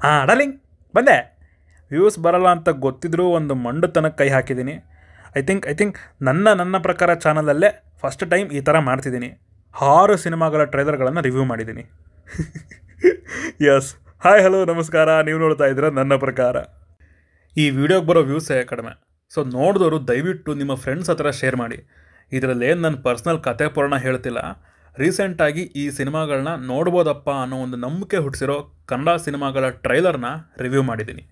Darling ಬಂದೆ. Views ಬರಲ್ಲ ಅಂತ ಗೊತ್ತಿದ್ರೂ ಒಂದು ಮಂಡುತನಕ್ಕೆ ಕೈ ಹಾಕಿದ್ದೀನಿ. ಐ ಥಿಂಕ್ ನನ್ನ ಪ್ರಕಾರ ಚಾನಲಲ್ಲೇ ಫಸ್ಟ್ ಟೈಮ್ ಈ ಥರ ಮಾಡ್ತಿದ್ದೀನಿ. 6 ಸಿನಿಮಾಗಳ ಟ್ರೈಲರ್ಗಳನ್ನು ರಿವ್ಯೂ ಮಾಡಿದ್ದೀನಿ. ಯಸ್, ಹಾಯ್ ಹಲೋ ನಮಸ್ಕಾರ. ನೀವು ನೋಡ್ತಾ ಇದ್ದೀರ ನನ್ನ ಪ್ರಕಾರ. ಈ ವಿಡಿಯೋಗೆ ಬರೋ ವ್ಯೂಸೇ ಕಡಿಮೆ, ಸೊ ನೋಡಿದವರು ದಯವಿಟ್ಟು ನಿಮ್ಮ ಫ್ರೆಂಡ್ಸ್ ಹತ್ರ ಶೇರ್ ಮಾಡಿ. ಇದರಲ್ಲೇನು ನನ್ನ ಪರ್ಸ್ನಲ್ ಕತೆ ಪೂರ್ಣ ಹೇಳ್ತಿಲ್ಲ. ರೀಸೆಂಟಾಗಿ ಈ ಸಿನಿಮಾಗಳನ್ನ ನೋಡ್ಬೋದಪ್ಪ ಅನ್ನೋ ಒಂದು ನಂಬಿಕೆ ಹುಟ್ಟಿಸಿರೋ ಕನ್ನಡ ಸಿನಿಮಾಗಳ ಟ್ರೈಲರ್ನ ರಿವ್ಯೂ ಮಾಡಿದ್ದೀನಿ.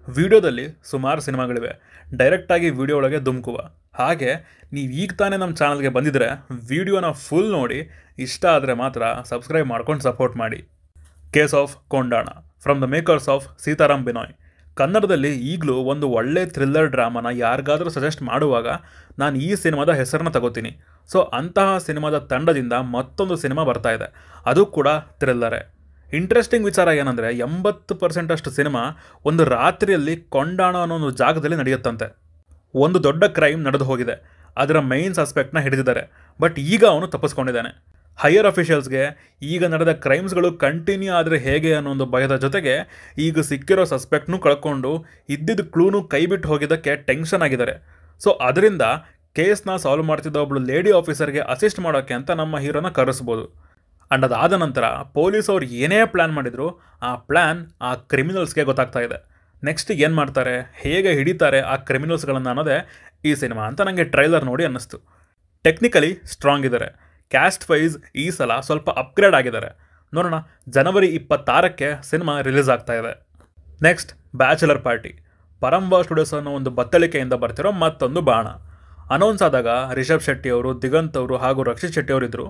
ವಿಡಿಯೋದಲ್ಲಿ ಸುಮಾರು ಸಿನಿಮಾಗಳಿವೆ, ಡೈರೆಕ್ಟಾಗಿ ವಿಡಿಯೋ ಒಳಗೆ ಧುಮುಕುವ. ಹಾಗೆ ನೀವು ಈಗ ತಾನೇ ನಮ್ಮ ಚಾನಲ್ಗೆ ಬಂದಿದ್ದರೆ ವಿಡಿಯೋನ ಫುಲ್ ನೋಡಿ, ಇಷ್ಟ ಆದರೆ ಮಾತ್ರ ಸಬ್ಸ್ಕ್ರೈಬ್ ಮಾಡ್ಕೊಂಡು ಸಪೋರ್ಟ್ ಮಾಡಿ. Case of Kondana from the makers of Seetharam Benoy. ಕನ್ನಡದಲ್ಲಿ ಈಗಲೂ ಒಂದು ಒಳ್ಳೆ ಥ್ರಿಲ್ಲರ್ ಡ್ರಾಮಾನ ಯಾರಿಗಾದರೂ ಸಜೆಸ್ಟ್ ಮಾಡುವಾಗ ನಾನು ಈ ಸಿನಿಮಾದ ಹೆಸರನ್ನ ತಗೋತೀನಿ. ಸೊ ಅಂತಹ ಸಿನಿಮಾದ ತಂಡದಿಂದ ಮತ್ತೊಂದು ಸಿನಿಮಾ ಬರ್ತಾ ಇದೆ, ಅದು ಕೂಡ ಥ್ರಿಲ್ಲರೇ. ಇಂಟ್ರೆಸ್ಟಿಂಗ್ ವಿಚಾರ ಏನಂದರೆ 80% ಸಿನಿಮಾ ಒಂದು ರಾತ್ರಿಯಲ್ಲಿ ಕೊಂಡಾಣ ಅನ್ನೋ ಒಂದು ಜಾಗದಲ್ಲಿ ನಡೆಯುತ್ತಂತೆ. ಒಂದು ದೊಡ್ಡ ಕ್ರೈಮ್ ನಡೆದು ಹೋಗಿದೆ, ಅದರ ಮೈನ್ ಸಸ್ಪೆಕ್ಟ್ನ ಹಿಡಿದಿದ್ದಾರೆ, ಬಟ್ ಈಗ ಅವನು ತಪ್ಪಿಸ್ಕೊಂಡಿದ್ದಾನೆ. ಹೈಯರ್ ಅಫಿಷಿಯಲ್ಸ್ಗೆ ಈಗ ನಡೆದ ಕ್ರೈಮ್ಸ್ಗಳು ಕಂಟಿನ್ಯೂ ಆದರೆ ಹೇಗೆ ಅನ್ನೋ ಒಂದು ಭಯದ ಜೊತೆಗೆ ಈಗ ಸಿಕ್ಕಿರೋ ಸಸ್ಪೆಕ್ಟ್ನೂ ಕಳ್ಕೊಂಡು ಇದ್ದಿದ್ದ ಕ್ಲೂನು ಕೈಬಿಟ್ಟು ಹೋಗಿದ್ದಕ್ಕೆ ಟೆನ್ಷನ್ ಆಗಿದ್ದಾರೆ. ಸೊ ಅದರಿಂದ ಕೇಸ್ನ ಸಾಲ್ವ್ ಮಾಡ್ತಿದ್ದ ಒಬ್ಬಳು ಲೇಡಿ ಆಫೀಸರ್ಗೆ ಅಸಿಸ್ಟ್ ಮಾಡೋಕ್ಕೆ ಅಂತ ನಮ್ಮ ಹೀರೋನ ಕರೆಸ್ಬೋದು. ಆ್ಯಂಡ್ ಅದಾದ ನಂತರ ಪೊಲೀಸ್ ಅವ್ರು ಏನೇ ಪ್ಲ್ಯಾನ್ ಮಾಡಿದ್ರು ಆ ಪ್ಲ್ಯಾನ್ ಆ ಕ್ರಿಮಿನಲ್ಸ್ಗೆ ಗೊತ್ತಾಗ್ತಾ ಇದೆ. ನೆಕ್ಸ್ಟ್ ಏನು ಮಾಡ್ತಾರೆ, ಹೇಗೆ ಹಿಡಿತಾರೆ ಆ ಕ್ರಿಮಿನಲ್ಸ್ಗಳನ್ನು ಅನ್ನೋದೇ ಈ ಸಿನಿಮಾ ಅಂತ ನನಗೆ ಟ್ರೈಲರ್ ನೋಡಿ ಅನ್ನಿಸ್ತು. ಟೆಕ್ನಿಕಲಿ ಸ್ಟ್ರಾಂಗ್ ಇದ್ದಾರೆ, ಕ್ಯಾಸ್ಟ್ ವೈಸ್ ಈ ಸಲ ಸ್ವಲ್ಪ ಅಪ್ಗ್ರೇಡ್ ಆಗಿದ್ದಾರೆ. ನೋಡೋಣ, ಜನವರಿ 26ಕ್ಕೆ ಸಿನಿಮಾ ರಿಲೀಸ್ ಆಗ್ತಾ ಇದೆ. Next bachelor party, Paramvah studios ಅನ್ನೋ ಒಂದು ಬತ್ತಳಿಕೆಯಿಂದ ಬರ್ತಿರೋ ಮತ್ತೊಂದು ಬಾಣ. ಅನೌನ್ಸ್ ಆದಾಗ ರಿಷಬ್ ಶೆಟ್ಟಿ ಅವರು, ದಿಗಂತ್ ಅವರು ಹಾಗೂ ರಕ್ಷಿತ್ ಶೆಟ್ಟಿ ಅವರಿದ್ದರು.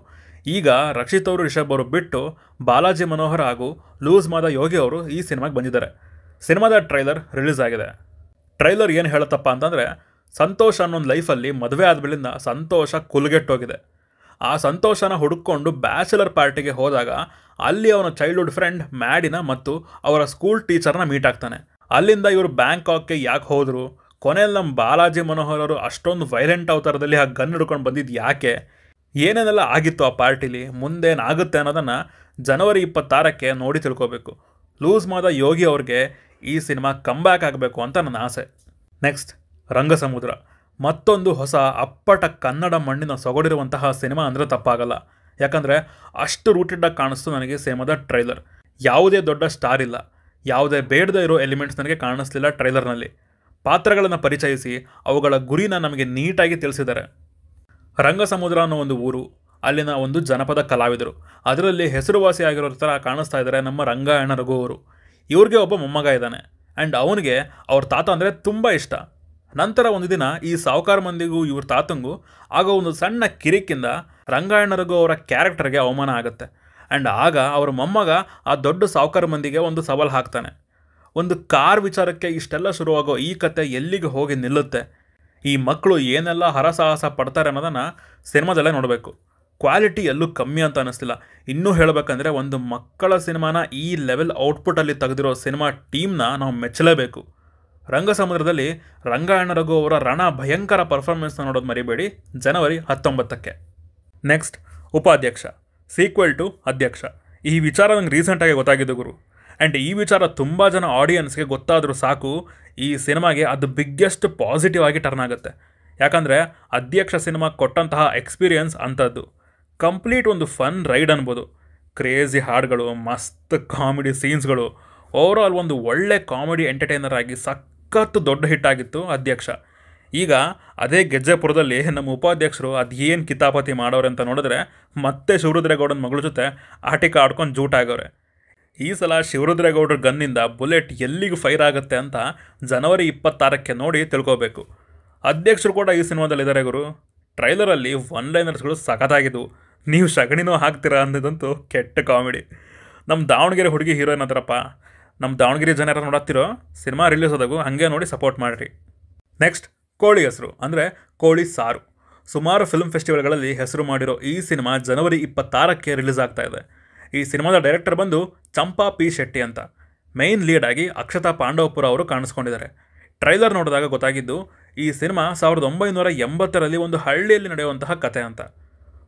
ಈಗ ರಕ್ಷಿತ್ ಅವರು, ರಿಷಬ್ ಅವರು ಬಿಟ್ಟು ಬಾಲಾಜಿ ಮನೋಹರ್ ಹಾಗೂ ಲೂಸ್ ಮಾದ ಯೋಗಿ ಅವರು ಈ ಸಿನಿಮಾಗೆ ಬಂದಿದ್ದಾರೆ. ಸಿನಿಮಾದ ಟ್ರೈಲರ್ ರಿಲೀಸ್ ಆಗಿದೆ. ಟ್ರೈಲರ್ ಏನು ಹೇಳುತ್ತಪ್ಪ ಅಂತಂದರೆ, ಸಂತೋಷ್ ಅನ್ನೊಂದು ಲೈಫಲ್ಲಿ ಮದುವೆ ಆದಮೇಲಿಂದ ಸಂತೋಷ ಕುಲ್ಗೆಟ್ಟೋಗಿದೆ. ಆ ಸಂತೋಷನ ಹುಡುಕೊಂಡು ಬ್ಯಾಚುಲರ್ ಪಾರ್ಟಿಗೆ ಹೋದಾಗ ಅಲ್ಲಿ ಅವನ ಚೈಲ್ಡ್ಹುಡ್ ಫ್ರೆಂಡ್ ಮ್ಯಾಡಿನ ಮತ್ತು ಅವರ ಸ್ಕೂಲ್ ಟೀಚರ್ನ ಮೀಟ್ ಆಗ್ತಾನೆ. ಅಲ್ಲಿಂದ ಇವರು ಬ್ಯಾಂಕಾಕ್ಗೆ ಯಾಕೆ ಹೋದರು, ಕೊನೆಯಲ್ಲಿ ನಮ್ಮ ಬಾಲಾಜಿ ಮನೋಹರ್ ಅವರು ಅಷ್ಟೊಂದು ವೈಲೆಂಟ್ ಅವತಾರದಲ್ಲಿ ಆ ಗನ್ ಹಿಡ್ಕೊಂಡು ಬಂದಿದ್ದು ಯಾಕೆ, ಏನೇನೆಲ್ಲ ಆಗಿತ್ತು ಆ ಪಾರ್ಟಿಲಿ, ಮುಂದೇನಾಗುತ್ತೆ ಅನ್ನೋದನ್ನು ಜನವರಿ 26ಕ್ಕೆ ನೋಡಿ ತಿಳ್ಕೋಬೇಕು. ಲೂಸ್ ಮಾದ ಯೋಗಿ ಅವ್ರಿಗೆ ಈ ಸಿನಿಮಾ ಕಂಬ್ಯಾಕ್ ಆಗಬೇಕು ಅಂತ ನನ್ನ ಆಸೆ. ನೆಕ್ಸ್ಟ್ ರಂಗಸಮುದ್ರ, ಮತ್ತೊಂದು ಹೊಸ ಅಪ್ಪಟ ಕನ್ನಡ ಮಣ್ಣಿನ ಸೊಗಡಿರುವಂತಹ ಸಿನಿಮಾ ಅಂದರೆ ತಪ್ಪಾಗಲ್ಲ. ಯಾಕಂದರೆ ಅಷ್ಟು ರೂಟೆಡಾಗಿ ಕಾಣಿಸ್ತು ನನಗೆ ಸಿನಿಮಾದ ಟ್ರೈಲರ್. ಯಾವುದೇ ದೊಡ್ಡ ಸ್ಟಾರ್ ಇಲ್ಲ, ಯಾವುದೇ ಬೇಡದೇ ಇರೋ ಎಲಿಮೆಂಟ್ಸ್ ನನಗೆ ಕಾಣಿಸ್ಲಿಲ್ಲ ಟ್ರೈಲರ್ನಲ್ಲಿ. ಪಾತ್ರಗಳನ್ನು ಪರಿಚಯಿಸಿ ಅವುಗಳ ಗುರಿನ ನಮಗೆ ನೀಟಾಗಿ ತಿಳಿಸಿದ್ದಾರೆ. ರಂಗಸಮುದ್ರ ಅನ್ನೋ ಒಂದು ಊರು, ಅಲ್ಲಿನ ಒಂದು ಜನಪದ ಕಲಾವಿದರು, ಅದರಲ್ಲಿ ಹೆಸರುವಾಸಿಯಾಗಿರೋ ಥರ ಕಾಣಿಸ್ತಾ ಇದ್ದಾರೆ ನಮ್ಮ ರಂಗಾಯಣ ರಘು ಅವರು. ಇವ್ರಿಗೆ ಒಬ್ಬ ಮೊಮ್ಮಗ ಇದ್ದಾನೆ, ಆ್ಯಂಡ್ ಅವನಿಗೆ ಅವ್ರ ತಾತ ಅಂದರೆ ತುಂಬ ಇಷ್ಟ. ನಂತರ ಒಂದು ದಿನ ಈ ಸಾವುಕಾರ ಮಂದಿಗೂ ಇವ್ರ ತಾತಂಗೂ ಆಗ ಒಂದು ಸಣ್ಣ ಕಿರಿಕಿಂದ ರಂಗಾಯಣ ರಘು ಅವರ ಕ್ಯಾರೆಕ್ಟರ್ಗೆ ಅವಮಾನ ಆಗುತ್ತೆ. ಆ್ಯಂಡ್ ಆಗ ಅವರ ಮೊಮ್ಮಗ ಆ ದೊಡ್ಡ ಸಾವುಕಾರ ಮಂದಿಗೆ ಒಂದು ಸವಾಲು ಹಾಕ್ತಾನೆ. ಒಂದು ಕಾರ್ ವಿಚಾರಕ್ಕೆ ಇಷ್ಟೆಲ್ಲ ಶುರುವಾಗೋ ಈ ಕತೆ ಎಲ್ಲಿಗೆ ಹೋಗಿ ನಿಲ್ಲುತ್ತೆ, ಈ ಮಕ್ಕಳು ಏನೆಲ್ಲ ಹರಸಾಹಸ ಪಡ್ತಾರೆ ಅನ್ನೋದನ್ನು ಸಿನಿಮಾದಲ್ಲೇ ನೋಡಬೇಕು. ಕ್ವಾಲಿಟಿ ಎಲ್ಲೂ ಕಮ್ಮಿ ಅಂತ ಅನ್ನಿಸ್ತಿಲ್ಲ. ಇನ್ನೂ ಹೇಳಬೇಕಂದ್ರೆ ಒಂದು ಮಕ್ಕಳ ಸಿನಿಮಾನ ಈ ಲೆವೆಲ್ ಔಟ್ಪುಟ್ಟಲ್ಲಿ ತೆಗೆದಿರೋ ಸಿನಿಮಾ ಟೀಮ್ನ ನಾವು ಮೆಚ್ಚಲೇಬೇಕು. ರಂಗಸಮುದ್ರದಲ್ಲಿ ರಂಗಾಯಣ ರಘು ಅವರ ರಣ ಭಯಂಕರ ಪರ್ಫಾರ್ಮೆನ್ಸ್ನ ನೋಡೋದು ಮರಿಬೇಡಿ, ಜನವರಿ 19ಕ್ಕೆ. ನೆಕ್ಸ್ಟ್ ಉಪಾಧ್ಯಕ್ಷ, ಸೀಕ್ವೆಲ್ ಟು ಅಧ್ಯಕ್ಷ. ಈ ವಿಚಾರ ನಂಗೆ ರೀಸೆಂಟಾಗಿ ಗೊತ್ತಾಗಿದ್ದು ಗುರು. ಆ್ಯಂಡ್ ಈ ವಿಚಾರ ತುಂಬ ಜನ ಆಡಿಯನ್ಸ್ಗೆ ಗೊತ್ತಾದರೂ ಸಾಕು, ಈ ಸಿನಿಮಾಗೆ ಅದು ಬಿಗ್ಗೆಸ್ಟ್ ಪಾಸಿಟಿವ್ ಆಗಿ ಟರ್ನ್ ಆಗುತ್ತೆ. ಯಾಕಂದರೆ ಅಧ್ಯಕ್ಷ ಸಿನಿಮಾ ಕೊಟ್ಟಂತಹ ಎಕ್ಸ್ಪೀರಿಯನ್ಸ್ ಅಂಥದ್ದು. ಕಂಪ್ಲೀಟ್ ಒಂದು ಫನ್ ರೈಡ್ ಅನ್ಬೋದು. ಕ್ರೇಜಿ ಹಾಡುಗಳು, ಮಸ್ತ್ ಕಾಮಿಡಿ ಸೀನ್ಸ್ಗಳು, ಓವರಾಲ್ ಒಂದು ಒಳ್ಳೆ ಕಾಮಿಡಿ ಎಂಟರ್ಟೈನರ್ ಆಗಿ ಸಖತ್ತು ದೊಡ್ಡ ಹಿಟ್ ಆಗಿತ್ತು ಅಧ್ಯಕ್ಷ. ಈಗ ಅದೇ ಗೆಜ್ಜೆಪುರದಲ್ಲಿ ನಮ್ಮ ಉಪಾಧ್ಯಕ್ಷರು ಅದೇನು ಕಿತಾಪತಿ ಮಾಡೋರೆ ಅಂತ ನೋಡಿದ್ರೆ ಮತ್ತೆ ಶಿವರುದ್ರೇಗೌಡನ ಮಗಳ ಜೊತೆ ಆಟಿಕೆ ಆಡ್ಕೊಂಡು ಜೂಟಾಗವ್ರೆ. ಈ ಸಲ ಶಿವರುದ್ರೇಗೌಡರ ಗನ್ನಿಂದ ಬುಲೆಟ್ ಎಲ್ಲಿಗೂ ಫೈರ್ ಆಗುತ್ತೆ ಅಂತ ಜನವರಿ 26ಕ್ಕೆ ನೋಡಿ ತಿಳ್ಕೋಬೇಕು. ಅಧ್ಯಕ್ಷರು ಕೂಡ ಈ ಸಿನಿಮಾದಲ್ಲಿದ್ದಾರೆ ಗುರು. ಟ್ರೈಲರಲ್ಲಿ ಒನ್ಲೈನರ್ಸ್ಗಳು ಸಖತ್ತಾಗಿದ್ದವು. ನೀವು ಸಗಣಿನೂ ಹಾಕ್ತೀರಾ ಅನ್ನೋದಂತೂ ಕೆಟ್ಟ ಕಾಮಿಡಿ. ನಮ್ಮ ದಾವಣಗೆರೆ ಹುಡುಗಿ ಹೀರೋಯಿನ್ ಅದರಪ್ಪ. ನಮ್ಮ ದಾವಣಗೆರೆ ಜನ ಯಾರು ನೋಡತ್ತೀರೋ, ಸಿನಿಮಾ ರಿಲೀಸ್ ಆದಾಗೂ ಹಾಗೆ ನೋಡಿ ಸಪೋರ್ಟ್ ಮಾಡಿರಿ. ನೆಕ್ಸ್ಟ್ ಕೋಳಿ ಹೆಸರು ಅಂದರೆ ಕೋಳಿ ಸಾರು. ಸುಮಾರು ಫಿಲ್ಮ್ ಫೆಸ್ಟಿವಲ್ಗಳಲ್ಲಿ ಹೆಸರು ಮಾಡಿರೋ ಈ ಸಿನಿಮಾ ಜನವರಿ 26ಕ್ಕೆ ರಿಲೀಸ್ ಆಗ್ತಾ ಇದೆ. ಈ ಸಿನಿಮಾದ ಡೈರೆಕ್ಟರ್ ಬಂದು ಚಂಪಾ ಪಿ ಶೆಟ್ಟಿ ಅಂತ. ಮೇಯ್ನ್ ಲೀಡ್ ಆಗಿ ಅಕ್ಷತಾ ಪಾಂಡವಪುರ ಅವರು ಕಾಣಿಸ್ಕೊಂಡಿದ್ದಾರೆ. ಟ್ರೈಲರ್ ನೋಡಿದಾಗ ಗೊತ್ತಾಗಿದ್ದು ಈ ಸಿನಿಮಾ 1980ರಲ್ಲಿ ಒಂದು ಹಳ್ಳಿಯಲ್ಲಿ ನಡೆಯುವಂತಹ ಕತೆ ಅಂತ.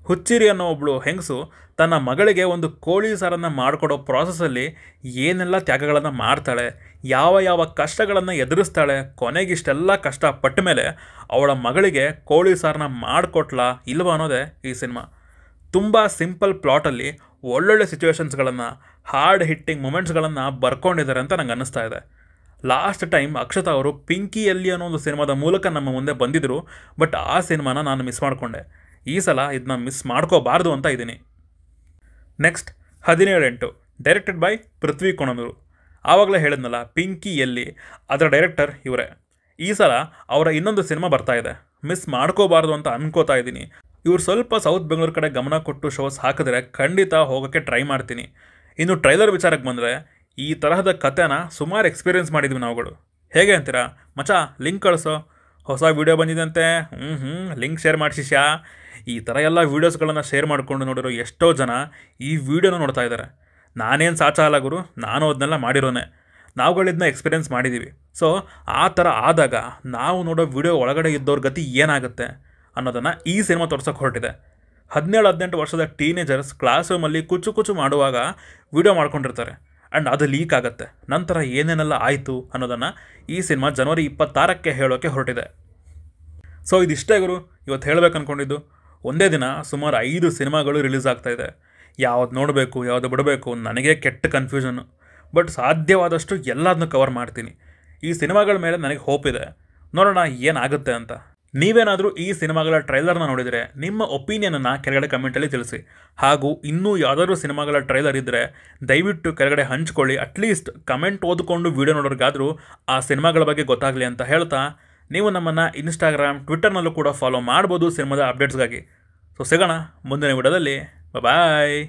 ಹುಚ್ಚಿರಿ ಅನ್ನೋ ಒಬ್ಬಳು ಹೆಂಗಸು ತನ್ನ ಮಗಳಿಗೆ ಒಂದು ಕೋಳಿ ಸಾರನ್ನು ಮಾಡಿಕೊಡೋ ಪ್ರಾಸೆಸ್ಸಲ್ಲಿ ಏನೆಲ್ಲ ತ್ಯಾಗಗಳನ್ನು ಮಾಡ್ತಾಳೆ, ಯಾವ ಯಾವ ಕಷ್ಟಗಳನ್ನು ಎದುರಿಸ್ತಾಳೆ, ಕೊನೆಗಿಷ್ಟೆಲ್ಲ ಕಷ್ಟಪಟ್ಟ ಮೇಲೆ ಅವಳ ಮಗಳಿಗೆ ಕೋಳಿ ಸಾರನ್ನ ಮಾಡಿಕೊಟ್ಲಾ ಇಲ್ವಾ ಅನ್ನೋದೇ ಈ ಸಿನಿಮಾ. ತುಂಬ ಸಿಂಪಲ್ ಪ್ಲಾಟಲ್ಲಿ ಒಳ್ಳೊಳ್ಳೆ ಸಿಚುವೇಶನ್ಸ್ಗಳನ್ನು, ಹಾರ್ಡ್ ಹಿಟ್ಟಿಂಗ್ ಮೂಮೆಂಟ್ಸ್ಗಳನ್ನು ಬರ್ಕೊಂಡಿದ್ದಾರೆ ಅಂತ ನಂಗೆ ಅನ್ನಿಸ್ತಾ ಇದೆ. ಲಾಸ್ಟ್ ಟೈಮ್ ಅಕ್ಷತಾ ಅವರು ಪಿಂಕಿಯಲ್ಲಿ ಅನ್ನೋ ಒಂದು ಸಿನಿಮಾದ ಮೂಲಕ ನಮ್ಮ ಮುಂದೆ ಬಂದಿದ್ದರು, ಬಟ್ ಆ ಸಿನಿಮಾನ ನಾನು ಮಿಸ್ ಮಾಡಿಕೊಂಡೆ. ಈ ಸಲ ಇದನ್ನ ಮಿಸ್ ಮಾಡ್ಕೋಬಾರ್ದು ಅಂತ ಇದ್ದೀನಿ. ನೆಕ್ಸ್ಟ್ 17/8 ಡೈರೆಕ್ಟೆಡ್ ಬೈ ಪೃಥ್ವಿ ಕೊಣನೂರು. ಆವಾಗಲೇ ಹೇಳಿದ್ನಲ್ಲ ಪಿಂಕಿಯಲ್ಲಿ, ಅದರ ಡೈರೆಕ್ಟರ್ ಇವರೇ. ಈ ಸಲ ಅವರ ಇನ್ನೊಂದು ಸಿನಿಮಾ ಬರ್ತಾ ಇದೆ, ಮಿಸ್ ಮಾಡ್ಕೋಬಾರ್ದು ಅಂತ ಅನ್ಕೋತಾ ಇದ್ದೀನಿ. ಇವ್ರು ಸ್ವಲ್ಪ ಸೌತ್ ಬೆಂಗಳೂರು ಕಡೆ ಗಮನ ಕೊಟ್ಟು ಶೋಸ್ ಹಾಕಿದ್ರೆ ಖಂಡಿತ ಹೋಗೋಕ್ಕೆ ಟ್ರೈ ಮಾಡ್ತೀನಿ. ಇನ್ನು ಟ್ರೈಲರ್ ವಿಚಾರಕ್ಕೆ ಬಂದರೆ, ಈ ತರಹದ ಕಥೆನ ಸುಮಾರು ಎಕ್ಸ್ಪೀರಿಯೆನ್ಸ್ ಮಾಡಿದ್ವಿ ನಾವುಗಳು. ಹೇಗೆ ಅಂತೀರಾ? ಮಚಾ ಲಿಂಕ್ ಕಳಿಸೋ, ಹೊಸ ವೀಡಿಯೋ ಬಂದಿದಂತೆ, ಲಿಂಕ್ ಶೇರ್ ಮಾಡಿ ಶಿಷ್ಯ. ಈ ಥರ ಎಲ್ಲ ವೀಡಿಯೋಸ್ಗಳನ್ನು ಶೇರ್ ಮಾಡಿಕೊಂಡು ನೋಡಿರೋ ಎಷ್ಟೋ ಜನ ಈ ವಿಡಿಯೋನ ನೋಡ್ತಾ ಇದ್ದಾರೆ. ನಾನೇನು ಸಾಚ ಅಲ್ಲ ಗುರು, ನಾನು ಅದನ್ನೆಲ್ಲ ಮಾಡಿರೋನೆ. ನಾವುಗಳಿದನ್ನ ಎಕ್ಸ್ಪೀರಿಯೆನ್ಸ್ ಮಾಡಿದ್ದೀವಿ. ಸೊ ಆ ಥರ ಆದಾಗ ನಾವು ನೋಡೋ ವಿಡಿಯೋ ಒಳಗಡೆ ಇದ್ದವ್ರ ಗತಿ ಏನಾಗುತ್ತೆ ಅನ್ನೋದನ್ನು ಈ ಸಿನಿಮಾ ತೋರ್ಸೋಕ್ಕೆ ಹೊರಟಿದೆ. 17-18 ವರ್ಷದ ಟೀನೇಜರ್ಸ್ ಕ್ಲಾಸ್ ರೂಮಲ್ಲಿ ಕುಚ್ಚು ಮಾಡುವಾಗ ವಿಡಿಯೋ ಮಾಡ್ಕೊಂಡಿರ್ತಾರೆ, ಆ್ಯಂಡ್ ಅದು ಲೀಕ್ ಆಗುತ್ತೆ. ನಂತರ ಏನೇನೆಲ್ಲ ಆಯಿತು ಅನ್ನೋದನ್ನು ಈ ಸಿನಿಮಾ ಜನವರಿ 26ಕ್ಕೆ ಹೇಳೋಕ್ಕೆ ಹೊರಟಿದೆ. ಸೊ ಇದಿಷ್ಟೇ ಗುರು ಇವತ್ತು ಹೇಳಬೇಕು ಅಂದ್ಕೊಂಡಿದ್ದು. ಒಂದೇ ದಿನ ಸುಮಾರು 5 ಸಿನಿಮಾಗಳು ರಿಲೀಸ್ ಆಗ್ತಾಯಿದೆ. ಯಾವ್ದು ನೋಡಬೇಕು ಯಾವುದು ಬಿಡಬೇಕು ನನಗೆ ಕೆಟ್ಟ ಕನ್ಫ್ಯೂಷನ್ನು. ಬಟ್ ಸಾಧ್ಯವಾದಷ್ಟು ಎಲ್ಲದನ್ನೂ ಕವರ್ ಮಾಡ್ತೀನಿ. ಈ ಸಿನಿಮಾಗಳ ಮೇಲೆ ನನಗೆ ಹೋಪ್ ಇದೆ, ನೋಡೋಣ ಏನಾಗುತ್ತೆ ಅಂತ. ನೀವೇನಾದರೂ ಈ ಸಿನಿಮಾಗಳ ಟ್ರೈಲರ್ನ ನೋಡಿದರೆ ನಿಮ್ಮ ಒಪಿನಿಯನನ್ನು ಕೆಳಗಡೆ ಕಮೆಂಟಲ್ಲಿ ತಿಳಿಸಿ. ಹಾಗೂ ಇನ್ನೂ ಯಾವುದಾದ್ರೂ ಸಿನಿಮಾಗಳ ಟ್ರೈಲರ್ ಇದ್ದರೆ ದಯವಿಟ್ಟು ಕೆಳಗಡೆ ಹಂಚ್ಕೊಳ್ಳಿ. ಅಟ್ಲೀಸ್ಟ್ ಕಮೆಂಟ್ ಓದ್ಕೊಂಡು ವೀಡಿಯೋ ನೋಡೋರಿಗಾದರೂ ಆ ಸಿನಿಮಾಗಳ ಬಗ್ಗೆ ಗೊತ್ತಾಗಲಿ ಅಂತ ಹೇಳ್ತಾ, ನೀವು ನಮ್ಮನ್ನು ಇನ್ಸ್ಟಾಗ್ರಾಮ್, ಟ್ವಿಟ್ಟರ್ನಲ್ಲೂ ಕೂಡ ಫಾಲೋ ಮಾಡ್ಬೋದು ಸಿನಿಮಾದ ಅಪ್ಡೇಟ್ಸ್ಗಾಗಿ. ಸೊ ಸಿಗೋಣ ಮುಂದಿನ ವಿಡಿಯೋದಲ್ಲಿ. ಬಾಯ್.